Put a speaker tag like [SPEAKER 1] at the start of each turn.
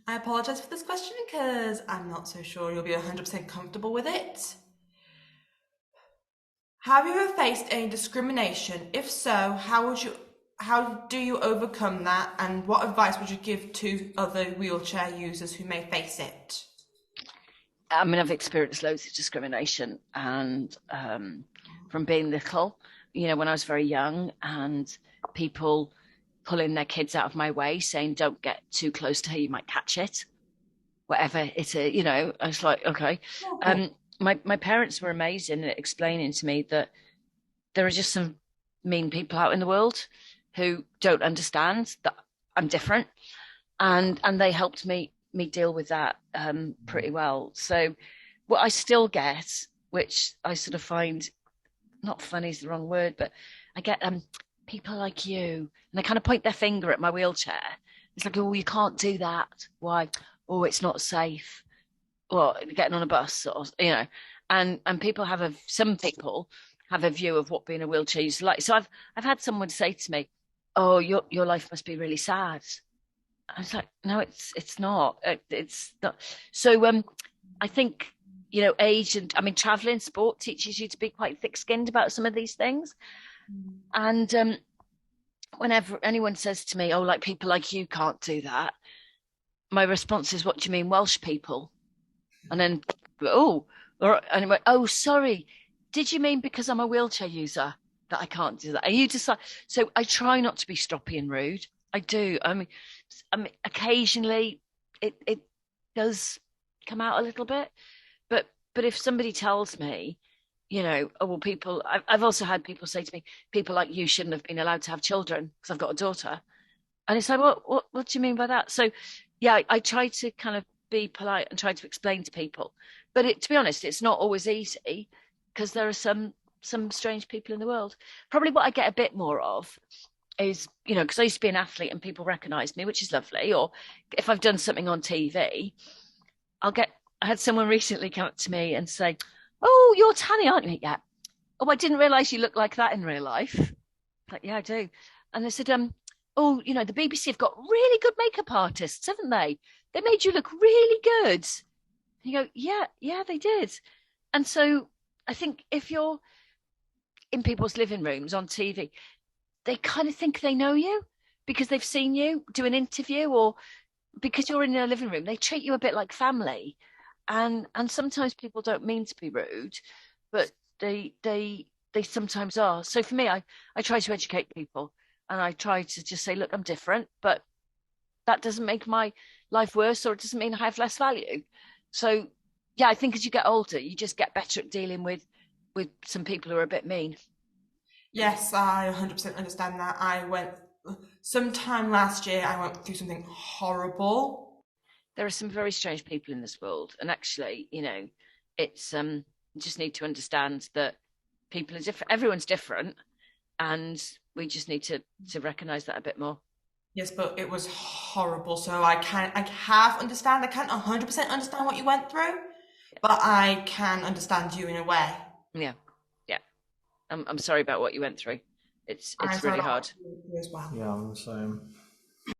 [SPEAKER 1] I apologise for this question because I'm not so sure you'll be 100% comfortable with it. Have you ever faced any discrimination? If so, how do you overcome that, and what advice would you give to other wheelchair users who may face it?
[SPEAKER 2] I mean, I've experienced loads of discrimination, and from being little, when I was very young, and people pulling their kids out of my way, saying, "Don't get too close to her, you might catch it." Whatever it is, I was like, okay. My parents were amazing at explaining to me that there are just some mean people out in the world who don't understand that I'm different, and they helped me deal with that pretty well. So what I still get, which I sort of find not funny is the wrong word, but I get people like you, and they kind of point their finger at my wheelchair. It's like, oh, you can't do that. Why? Oh, it's not safe. Well, getting on a bus, or and people some people have a view of what being a wheelchair user is like. So I've had someone say to me, "Oh, your life must be really sad." I was like, "No, it's not. It's not." So I think age and traveling sport teaches you to be quite thick-skinned about some of these things. And whenever anyone says to me, "Oh, like people like you can't do that," my response is, "What do you mean, Welsh people?" And then, anyway, "Oh, sorry. Did you mean because I'm a wheelchair user that I can't do that?" And you decide. So I try not to be stroppy and rude. I do. I mean, occasionally it does come out a little bit, but if somebody tells me, "Oh, well, people," I've also had people say to me, "People like you shouldn't have been allowed to have children because I've got a daughter," and it's like, what do you mean by that? So, yeah, I try to kind of be polite and try to explain to people, but to be honest, it's not always easy because there are some strange people in the world. Probably what I get a bit more of is, because I used to be an athlete and people recognize me, which is lovely. Or if I've done something on TV, I had someone recently come up to me and say, "Oh, you're Tanni, aren't you?" "Yeah." "Oh, I didn't realize you look like that in real life." Like, "Yeah, I do." And they said, "Oh, the BBC have got really good makeup artists, haven't they? They made you look really good." And you go, yeah, they did. And so I think if you're in people's living rooms on TV, they kind of think they know you because they've seen you do an interview, or because you're in their living room, they treat you a bit like family. And sometimes people don't mean to be rude, but they sometimes are. So for me, I try to educate people, and I try to just say, "Look, I'm different, but that doesn't make my life worse, or it doesn't mean I have less value." So yeah, I think as you get older, you just get better at dealing with some people who are a bit mean.
[SPEAKER 1] Yes, I 100% understand that. Sometime last year, I went through something horrible.
[SPEAKER 2] There are some very strange people in this world, and actually, it's you just need to understand that people are different. Everyone's different, and we just need to recognize that a bit more.
[SPEAKER 1] Yes, but it was horrible. So I half understand. I can't 100% understand what you went through, but I can understand you in a way.
[SPEAKER 2] Yeah, yeah. I'm sorry about what you went through. It's
[SPEAKER 1] I
[SPEAKER 2] really
[SPEAKER 1] found
[SPEAKER 2] hard.
[SPEAKER 1] out as well.
[SPEAKER 3] Yeah, I'm the same.